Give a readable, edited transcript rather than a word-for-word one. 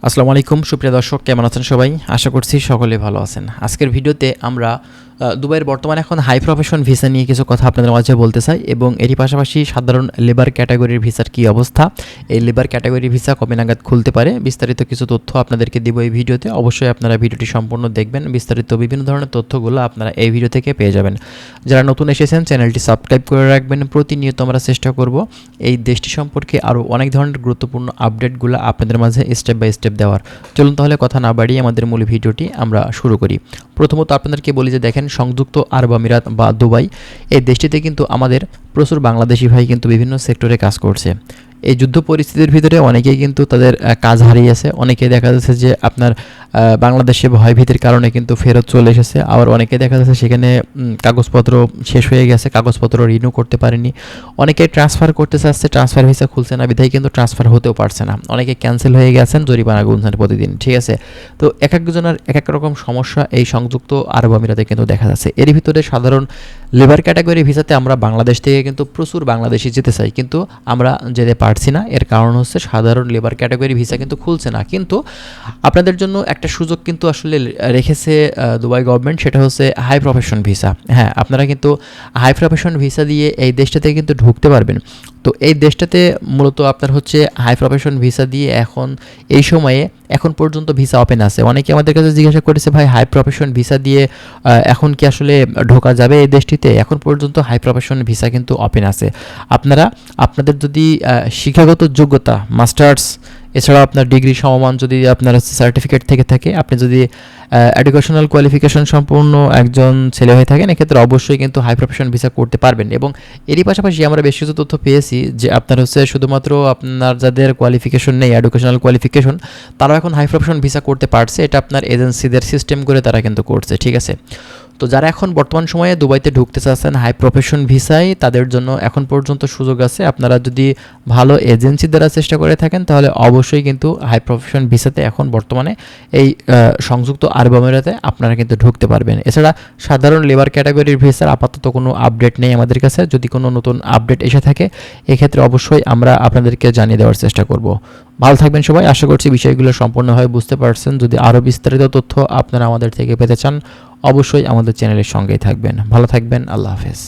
আসসালামু আলাইকুম সুপ্রিয় দর্শক, কেমন আছেন সবাই? আশা করছি সকলে ভালো আছেন। আজকের ভিডিওতে আমরা দুবাইয়ের বর্তমানে এখন হাই প্রফেশন ভিসা নিয়ে কিছু কথা আপনাদের মাঝে বলতে চাই এবং এরই পাশাপাশি সাধারণ লেবার ক্যাটাগরির ভিসার কী অবস্থা, এই লেবার ক্যাটাগরির ভিসা কবে নাগাদ খুলতে পারে, বিস্তারিত কিছু তথ্য আপনাদেরকে দেবো এই ভিডিওতে। অবশ্যই আপনারা ভিডিওটি সম্পূর্ণ দেখবেন, বিস্তারিত বিভিন্ন ধরনের তথ্যগুলো আপনারা এই ভিডিও থেকে পেয়ে যাবেন। যারা নতুন এসেছেন চ্যানেলটি সাবস্ক্রাইব করে রাখবেন। প্রতিনিয়ত আমরা চেষ্টা করব এই দেশটি সম্পর্কে আরও অনেক ধরনের গুরুত্বপূর্ণ আপডেটগুলো আপনাদের মাঝে স্টেপ বাই স্টেপ দেওয়ার। চলুন তাহলে কথা না বাড়িয়ে আমাদের মূল ভিডিওটি আমরা শুরু করি। প্রথমত আপনাদেরকে বলি যে দেখেন, সংযুক্ত আরব আমিরাত বা দুবাই, এই দেশটিতে কিন্তু আমাদের প্রচুর বাংলাদেশি ভাই কিন্তু বিভিন্ন সেক্টরে কাজ করছে। এই যুদ্ধ পরিস্থিতির ভিতরে অনেকেই কিন্তু তাদের কাজ হারিয়েছে, অনেকেই দেখা যাচ্ছে যে আপনার বাংলাদেশে ভয়ভীতির কারণে কিন্তু ফেরত চলে এসেছে, আবার অনেকে দেখা যাচ্ছে সেখানে কাগজপত্র শেষ হয়ে গেছে, কাগজপত্র রিনিউ করতে পারেনি। অনেকে ট্রান্সফার করতে চাচ্ছে, ট্রান্সফার ভিসা খুলছে না বিধায় কিন্তু ট্রান্সফার হতেও পারছে না। অনেকে ক্যান্সেল হয়ে গেছেন, জরিমানা গুনছেন প্রতিদিন, ঠিক আছে। তো এক একজনের এক এক রকম সমস্যা এই সংযুক্ত আরব আমিরাতে কিন্তু দেখা যাচ্ছে। এর ভিতরে সাধারণ লেবার ক্যাটাগরি ভিসাতে আমরা বাংলাদেশ থেকে কিন্তু প্রচুর বাংলাদেশি যেতে চাই, কিন্তু আমরা যেতে পারছি না। এর কারণ হচ্ছে সাধারণ লেবার ক্যাটাগরি ভিসা কিন্তু খুলছে না। কিন্তু আপনাদের জন্য একটা সুযোগ কিন্তু আসলে রেখেছে দুবাই গভর্নমেন্ট, সেটা হচ্ছে হাই প্রফেশন ভিসা। হ্যাঁ, আপনারা কিন্তু হাই প্রফেশন ভিসা দিয়ে এই দেশটাতে কিন্তু ঢুকতে পারবেন। তো এই দেশটাতে মূলত আপনার হচ্ছে হাই প্রফেশন ভিসা দিয়ে এই সময়ে এখন পর্যন্ত ভিসা ওপেন আছে। অনেকে আমাদের কাছে জিজ্ঞাসা করেছে, ভাই হাই প্রফেশন ভিসা দিয়ে এখন কি আসলে ঢোকা যাবে এই দেশটিতে? এখন পর্যন্ত হাই প্রফেশন ভিসা কিন্তু ওপেন আছে। আপনাদের যদি শিক্ষাগত যোগ্যতা মাস্টার্স, এছাড়াও আপনার ডিগ্রি সমমান যদি আপনার সার্টিফিকেট থেকে থাকে, আপনি যদি এডুকেশনাল কোয়ালিফিকেশন সম্পূর্ণ একজন ছেলে হয়ে থাকেন, এক্ষেত্রে অবশ্যই কিন্তু হাই প্রফেশন ভিসা করতে পারবেন। এবং এরই পাশাপাশি আমরা বেশ কিছু তথ্য পেয়েছি যে আপনার হচ্ছে শুধুমাত্র আপনার যাদের কোয়ালিফিকেশন নেই, এডুকেশনাল কোয়ালিফিকেশন, তারাও এখন হাই প্রফেশন ভিসা করতে পারছে। এটা আপনার এজেন্সিদের সিস্টেম করে তারা কিন্তু করছে, ঠিক আছে। তো যারা এখন বর্তমান সময়ে দুবাইতে ঢুকতে চাচ্ছেন হাই প্রফেশন ভিসায়, তাদের জন্য এখন পর্যন্ত সুযোগ আছে। আপনারা যদি ভালো এজেন্সি দ্বারা চেষ্টা করে থাকেন তাহলে অবশ্যই কিন্তু হাই প্রফেশন ভিসাতে এখন বর্তমানে এই সংযুক্ত আরব আমিরাতে আপনারা কিন্তু ঢুকতে পারবেন। এছাড়া সাধারণ লেবার ক্যাটাগরির ভিসার আপাতত কোনো আপডেট নেই আমাদের কাছে। যদি কোনো নতুন আপডেট এসে থাকে এক্ষেত্রে অবশ্যই আমরা আপনাদেরকে জানিয়ে দেওয়ার চেষ্টা করব। ভালো থাকবেন সবাই, আশা করছি বিষয়গুলো সম্পূর্ণভাবে বুঝতে পারছেন। যদি আরও বিস্তারিত তথ্য আপনারা আমাদের থেকে পেতে চান অবশ্যই আমাদের চ্যানেলের সঙ্গেই থাকবেন। ভালো থাকবেন, আল্লাহ হাফেজ।